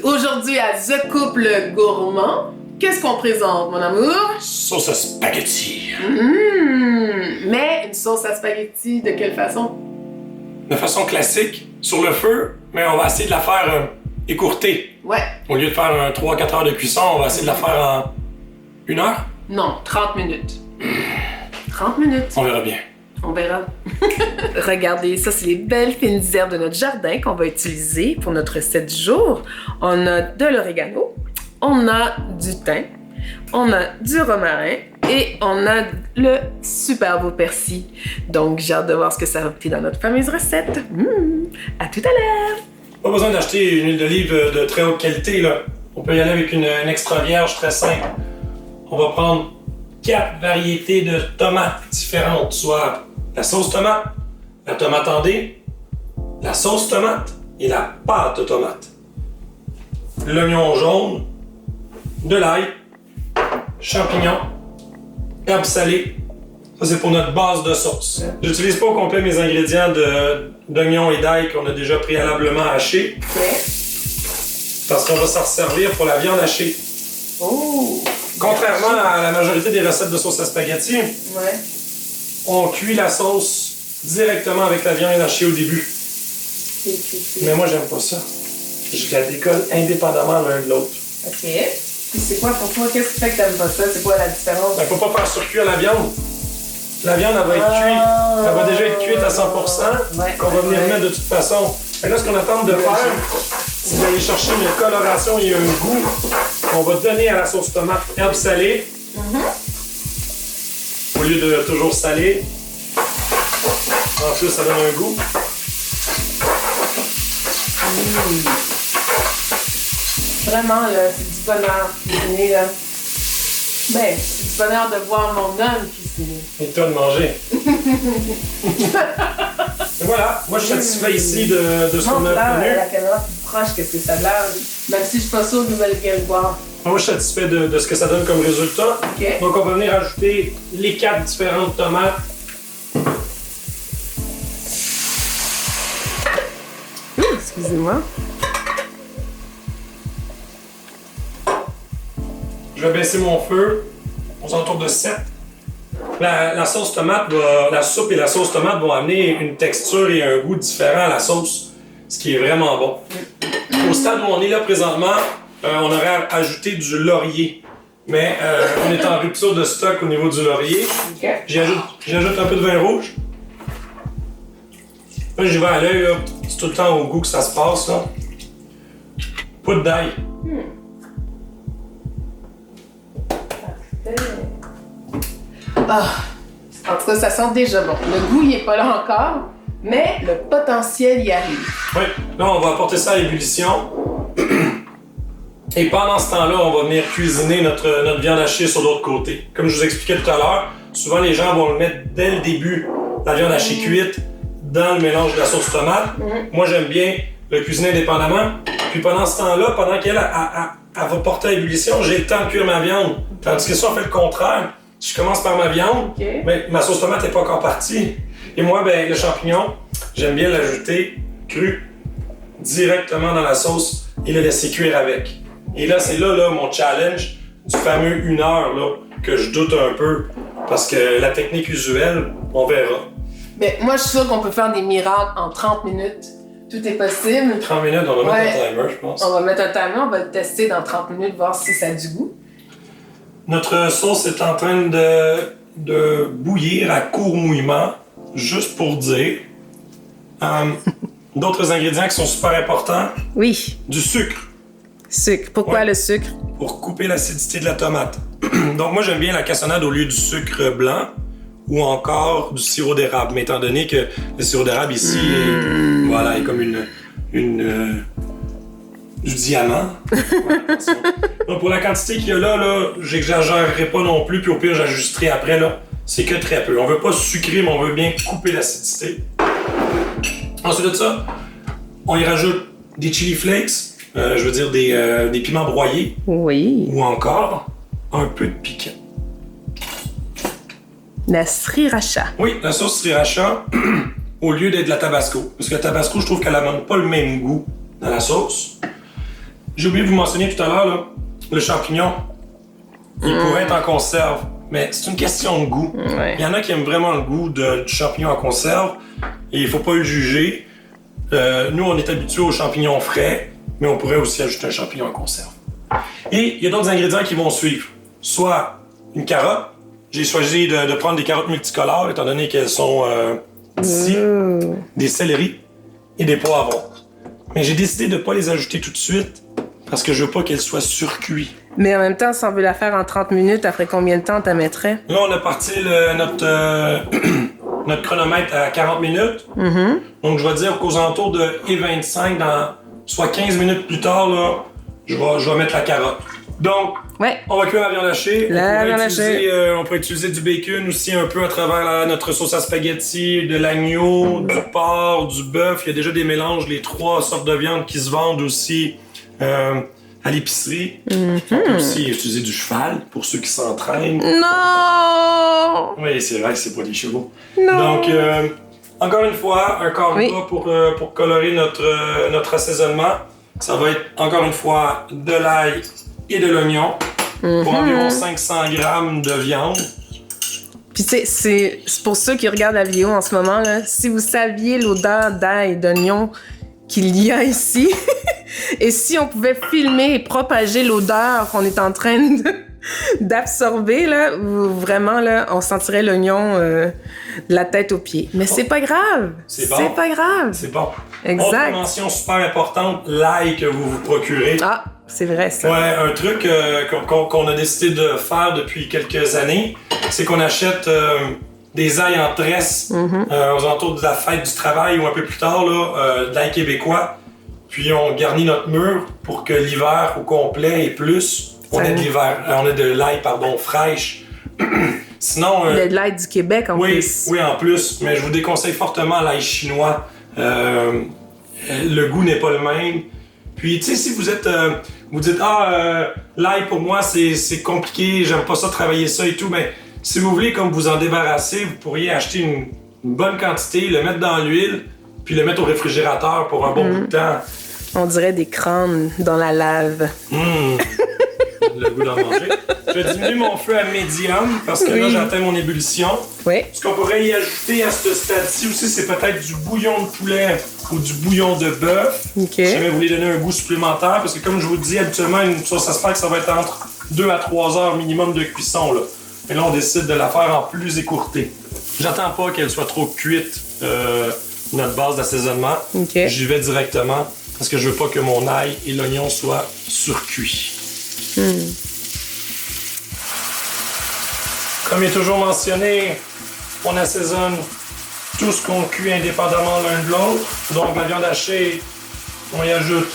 Aujourd'hui à The Couple Gourmand, qu'est-ce qu'on présente, mon amour? Sauce à spaghetti. Mais une sauce à spaghetti, de quelle façon? De façon classique, sur le feu, mais on va essayer de la faire écourtée. Ouais. Au lieu de faire 3-4 heures de cuisson, on va essayer de la faire en 1 heure. Non, 30 minutes. 30 minutes. On verra bien. On verra. Regardez, ça, c'est les belles fines herbes de notre jardin qu'on va utiliser pour notre recette du jour. On a de l'orégano, on a du thym, on a du romarin et on a le super beau persil. Donc, j'ai hâte de voir ce que ça va faire dans notre fameuse recette. À tout à l'heure! Pas besoin d'acheter une huile d'olive de très haute qualité, là. On peut y aller avec une extra vierge très simple. On va prendre 4 variétés de tomates différentes, soit la sauce tomate, la tomate en dés, la sauce tomate et la pâte tomate. L'oignon jaune, de l'ail, champignons, herbes salées. Ça, c'est pour notre base de sauce. J'utilise pas au complet mes ingrédients d'oignons et d'ail qu'on a déjà préalablement hachés. Parce qu'on va s'en servir pour la viande hachée. Oh! Contrairement à la majorité des recettes de sauce à spaghetti, Ouais. on cuit la sauce directement avec la viande hachée au début. Mais moi, j'aime pas ça. Je la décolle indépendamment l'un de l'autre. OK. Puis c'est quoi pour toi? Qu'est-ce qui fait que t'aimes pas ça? C'est quoi la différence? Il ne faut pas faire surcuire la viande. La viande, elle va être cuite. Elle va déjà être cuite à 100%, qu'on va venir mettre de toute façon. Et là, ce qu'on attend de faire, c'est d'aller chercher une coloration et un goût qu'on va donner à la sauce tomate. Herbes salées. Au lieu de toujours saler. En plus, ça donne un goût. Vraiment, là, c'est du bonheur cuisiner, là. Ben, c'est du bonheur de voir mon homme cuisiner. Et toi de manger. Et voilà, moi je suis satisfait ici de ce qu'on a obtenu. La caméra plus proche, qu'est-ce que ça a l'air? Même si je suis pas sûre que vous allez bien le voir. Moi je suis satisfait de ce que ça donne comme résultat. OK. Donc on va venir ajouter les 4 différentes tomates. Excusez-moi. Je vais baisser mon feu aux alentours de 7. La sauce tomate la soupe et la sauce tomate vont amener une texture et un goût différent à la sauce, ce qui est vraiment bon. Au stade où on est là présentement, on aurait ajouté du laurier. Mais on est en rupture de stock au niveau du laurier. OK. J'ajoute un peu de vin rouge. Là, j'y vais à l'œil, là. C'est tout le temps au goût que ça se passe, là. Poudre d'ail. Ah, en tout cas, ça sent déjà bon. Le goût, il est pas là encore, mais le potentiel y arrive. Oui, là, on va apporter ça à l'ébullition. Et pendant ce temps-là, on va venir cuisiner notre viande hachée sur l'autre côté. Comme je vous expliquais tout à l'heure, souvent les gens vont le mettre dès le début, la viande hachée cuite, dans le mélange de la sauce tomate. Moi, j'aime bien le cuisiner indépendamment. Puis pendant ce temps-là, pendant qu'elle va porter à ébullition, j'ai le temps de cuire ma viande. Tandis que si on fait le contraire, je commence par ma viande, mais ma sauce tomate n'est pas encore partie. Et moi, ben, le champignon, j'aime bien l'ajouter cru, directement dans la sauce et le laisser cuire avec. Et là, c'est là mon challenge du fameux 1 heure là, que je doute un peu. Parce que la technique usuelle, on verra. Mais moi, je suis sûre qu'on peut faire des miracles en 30 minutes. Tout est possible. 30 minutes, on va mettre un timer, je pense. On va mettre un timer, on va le tester dans 30 minutes, voir si ça a du goût. Notre sauce est en train de bouillir à court mouillement, juste pour dire. D'autres ingrédients qui sont super importants. Oui. Du sucre. Sucre. Pourquoi le sucre? Pour couper l'acidité de la tomate. Donc moi, j'aime bien la cassonade au lieu du sucre blanc ou encore du sirop d'érable. Mais étant donné que le sirop d'érable ici est comme du diamant. Donc pour la quantité qu'il y a là, j'exagérerai pas non plus, puis au pire, j'ajusterai après. Là. C'est que très peu. On veut pas sucrer, mais on veut bien couper l'acidité. Ensuite de ça, on y rajoute des chili flakes, je veux dire des piments broyés. Oui. Ou encore un peu de piquant. La sriracha. Oui, la sauce sriracha, au lieu d'être de la tabasco. Parce que la tabasco, je trouve qu'elle n'amène pas le même goût dans la sauce. J'ai oublié de vous mentionner tout à l'heure, là, le champignon, il pourrait être en conserve, mais c'est une question de goût. Ouais. Il y en a qui aiment vraiment le goût du champignon en conserve, et il faut pas le juger. Nous, on est habitués aux champignons frais, mais on pourrait aussi ajouter un champignon en conserve. Et il y a d'autres ingrédients qui vont suivre. Soit une carotte. J'ai choisi de prendre des carottes multicolores, étant donné qu'elles sont ici, des céleris et des poivrons. Mais j'ai décidé de ne pas les ajouter tout de suite, parce que je veux pas qu'elles soient surcuites. Mais en même temps, si on veut la faire en 30 minutes, après combien de temps t'en mettrais? Là, on a parti notre chronomètre à 40 minutes. Donc, je vais dire qu'aux alentours de 1h25, soit 15 minutes plus tard, là, je vais mettre la carotte. Donc, Ouais. on va cuire la viande hachée. La viande hachée. On pourrait utiliser du bacon aussi un peu à travers notre sauce à spaghetti, de l'agneau, du porc, du bœuf. Il y a déjà des mélanges, les 3 sortes de viande qui se vendent aussi à l'épicerie. On peut aussi utiliser du cheval pour ceux qui s'entraînent. Non! Oui, c'est vrai que c'est pas des chevaux. Non! Donc, encore une fois, un quart Oui. pas pour colorer notre assaisonnement. Ça va être, encore une fois, de l'ail et de l'oignon pour environ 500 grammes de viande. Puis c'est pour ceux qui regardent la vidéo en ce moment, là, si vous saviez l'odeur d'ail et d'oignon qu'il y a ici, et si on pouvait filmer et propager l'odeur qu'on est en train d'absorber, là, vraiment, là, on sentirait l'oignon de la tête aux pieds. Mais c'est pas grave! C'est bon. C'est pas grave! C'est bon. Exact. Autre mention super importante, l'ail que vous vous procurez. Ah, c'est vrai, ça. Ouais, un truc qu'on a décidé de faire depuis quelques années, c'est qu'on achète des ailes en tresse aux alentours de la fête du travail ou un peu plus tard, là, de l'ail québécois. Puis on garnit notre mur pour que l'hiver au complet et plus, on ait de l'ail, fraîche. Sinon... Il y a de l'ail du Québec en plus. Oui, en plus. Mais je vous déconseille fortement l'ail chinois. Le goût n'est pas le même. Puis, tu sais, si vous êtes... vous dites, l'ail pour moi, c'est compliqué, j'aime pas ça, travailler ça et tout, mais si vous voulez comme vous en débarrasser, vous pourriez acheter une bonne quantité, le mettre dans l'huile, puis le mettre au réfrigérateur pour un bon bout de temps. On dirait des crânes dans la lave. Le goût d'en manger. Je diminue mon feu à médium parce que là, j'atteins mon ébullition. Oui. Ce qu'on pourrait y ajouter à ce stade-ci aussi, c'est peut-être du bouillon de poulet ou du bouillon de bœuf. OK. Si jamais vous voulez donner un goût supplémentaire, parce que comme je vous dis, habituellement, une sauce à spag, ça va être entre 2 à 3 heures minimum de cuisson. Là. Mais là, on décide de la faire en plus écourtée. J'attends pas qu'elle soit trop cuite, notre base d'assaisonnement. OK. J'y vais directement parce que je veux pas que mon ail et l'oignon soient surcuits. Comme il est toujours mentionné, on assaisonne tout ce qu'on cuit indépendamment l'un de l'autre. Donc la viande hachée, on y ajoute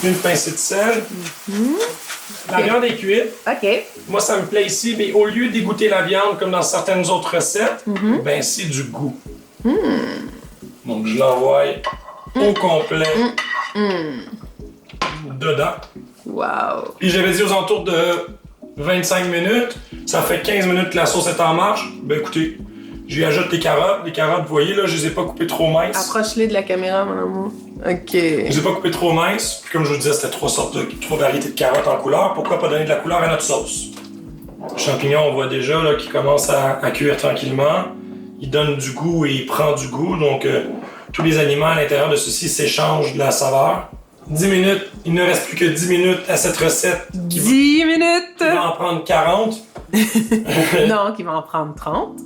une pincée de sel. La viande est cuite. OK. Moi, ça me plaît ici, mais au lieu d'égoutter la viande comme dans certaines autres recettes, ben c'est du goût. Donc je l'envoie au complet dedans. Wow. Puis j'avais dit aux alentours de 25 minutes. Ça fait 15 minutes que la sauce est en marche. Ben écoutez, j'y ajoute les carottes. Les carottes, vous voyez, là, je les ai pas coupées trop minces. Approche-les de la caméra, mon amour. OK. Je les ai pas coupées trop minces. Puis comme je vous disais, c'était 3 variétés de carottes en couleur. Pourquoi pas donner de la couleur à notre sauce? Le champignon, on voit déjà là, qu'il commence à cuire tranquillement. Il donne du goût et il prend du goût. Donc, tous les aliments à l'intérieur de ceci s'échangent de la saveur. 10 minutes. Il ne reste plus que 10 minutes à cette recette. 10 minutes! Qui va en prendre 40. Non, qui va en prendre 30.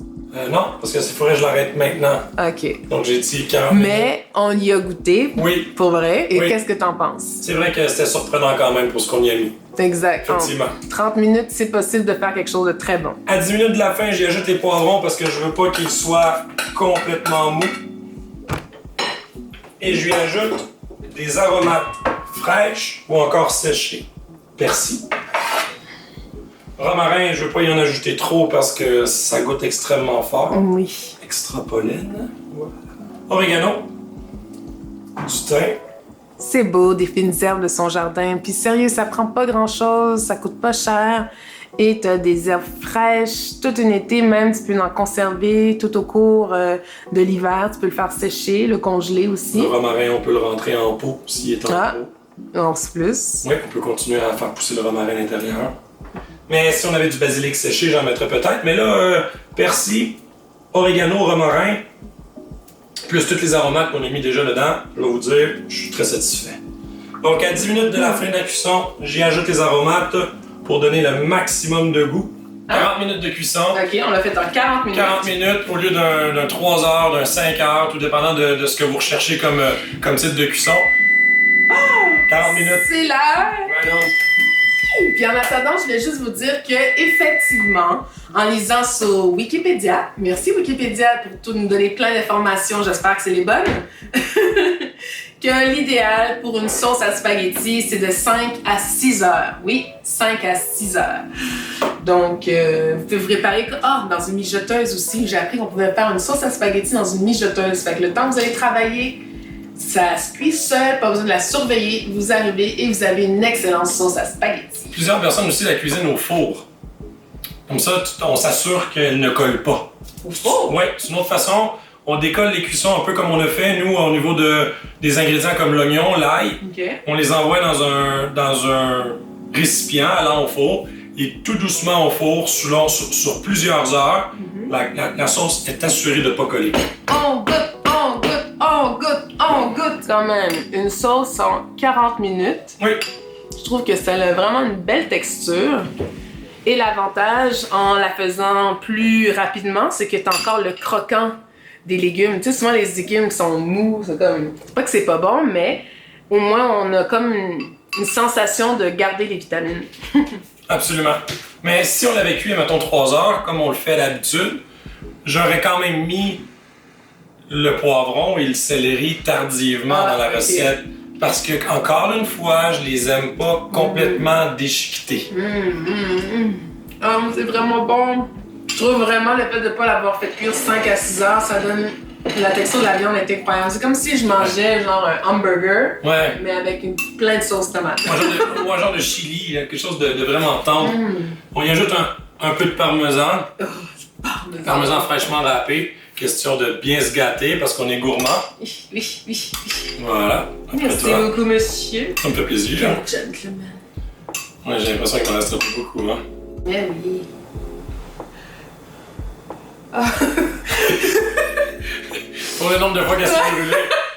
Non, parce que s'il faudrait que je l'arrête maintenant. OK. Donc j'ai dit 40 minutes. Mais on y a goûté. Oui. Pour vrai. Et Oui. qu'est-ce que t'en penses? C'est vrai que c'était surprenant quand même pour ce qu'on y a mis. Exact. Effectivement. En 30 minutes, c'est possible de faire quelque chose de très bon. À 10 minutes de la fin, j'y ajoute les poivrons parce que je veux pas qu'ils soient complètement mous. Et je lui ajoute des aromates fraîches ou encore séchées. Persil. Romarin, je veux pas y en ajouter trop parce que ça goûte extrêmement fort. Oui. Extra pollen. Voilà. Oregano. Du thym. C'est beau, des fines herbes de son jardin. Puis sérieux, ça prend pas grand-chose, ça coûte pas cher. Et t'as des herbes fraîches tout un été, même tu peux en conserver tout au cours de l'hiver. Tu peux le faire sécher, le congeler aussi. Le romarin, on peut le rentrer en pot s'il est en pot. En plus. Oui, on peut continuer à faire pousser le romarin à l'intérieur. Mais si on avait du basilic séché, j'en mettrais peut-être. Mais là, persil, oregano, romarin, plus tous les aromates qu'on a mis déjà dedans, je vais vous dire, je suis très satisfait. Donc, à 10 minutes de la fin de la cuisson, j'y ajoute les aromates pour donner le maximum de goût. 40 minutes de cuisson. OK, on l'a fait en 40 minutes. 40 minutes au lieu d'un 3 heures, d'un 5 heures, tout dépendant de ce que vous recherchez comme type de cuisson. 40 minutes. C'est l'heure! Ouais, non. Puis en attendant, je voulais juste vous dire que effectivement, en lisant sur Wikipédia, merci Wikipédia pour tout nous donner plein d'informations, j'espère que c'est les bonnes, que l'idéal pour une sauce à spaghetti, c'est de 5 à 6 heures. Oui, 5 à 6 heures. Donc, vous pouvez vous préparer dans une mijoteuse aussi. J'ai appris qu'on pouvait faire une sauce à spaghetti dans une mijoteuse. Fait que le temps que vous allez travailler, ça se cuit seul, pas besoin de la surveiller. Vous arrivez et vous avez une excellente sauce à spaghetti. Plusieurs personnes aussi la cuisinent au four. Comme ça, on s'assure qu'elle ne colle pas. Au four? Oui, c'est une autre façon. On décolle les cuissons un peu comme on le fait, nous, au niveau des ingrédients comme l'oignon, l'ail. Okay. On les envoie dans un récipient allant au four. Et tout doucement au four, sur plusieurs heures, la sauce est assurée de ne pas coller. On goûte, on goûte, on goûte, on goûte! Quand même, une sauce en 40 minutes. Oui. Je trouve que ça a vraiment une belle texture. Et l'avantage, en la faisant plus rapidement, c'est que tu as encore le croquant des légumes. Tu sais, souvent les légumes qui sont mous, c'est comme... C'est pas que c'est pas bon, mais au moins on a comme une sensation de garder les vitamines. Absolument. Mais si on l'avait cuit, mettons 3 heures, comme on le fait d'habitude, j'aurais quand même mis le poivron et le céleri tardivement dans la recette. Parce que, encore une fois, je les aime pas complètement déchiquetés. Ah, c'est vraiment bon. Je trouve vraiment le fait de ne pas l'avoir fait cuire 5 à 6 heures, ça donne... La texture de la viande est incroyable. C'est comme si je mangeais genre un hamburger, Ouais. mais avec plein de sauce tomate. Ou un genre de chili, quelque chose de vraiment tendre. On y ajoute un peu de parmesan. Oh, du Parmesan fraîchement râpé. Question de bien se gâter parce qu'on est gourmand. Oui. Voilà. Après Merci toi, beaucoup, monsieur. ça me fait plaisir. Gentleman. Ouais, j'ai l'impression qu'il en reste pas beaucoup. Hein. Mais oui. Pour le nombre de fois qu'elle s'est brûlée,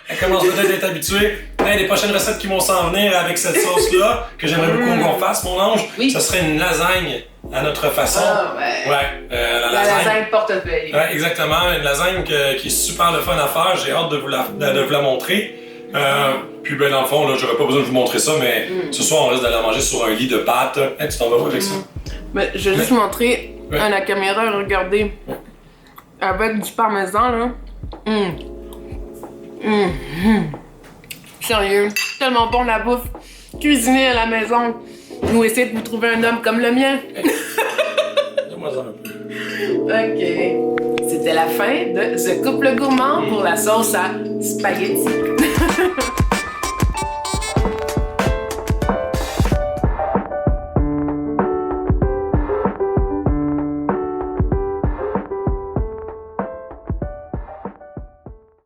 elle commence peut-être à être habituée. Hey, les prochaines recettes qui vont s'en venir avec cette sauce-là, que j'aimerais beaucoup qu'on fasse, mon ange, ça serait une lasagne à notre façon. Ah, ouais. Ouais, la lasagne portefeuille. Ouais, exactement. Une lasagne qui est super le fun à faire. J'ai hâte de vous la montrer. Puis ben dans le fond, là, j'aurais pas besoin de vous montrer ça, mais ce soir, on risque d'aller la manger sur un lit de pâtes. Hey, tu t'en vas où avec ça? Mais je vais juste montrer à la caméra, regardez. Avec du parmesan, là. Sérieux, tellement bon la bouffe. Cuisiner à la maison. Ou essayer de vous trouver un homme comme le mien. Donne-moi ça un peu. Ok. C'était la fin de The Couple Gourmand pour la sauce à spaghetti.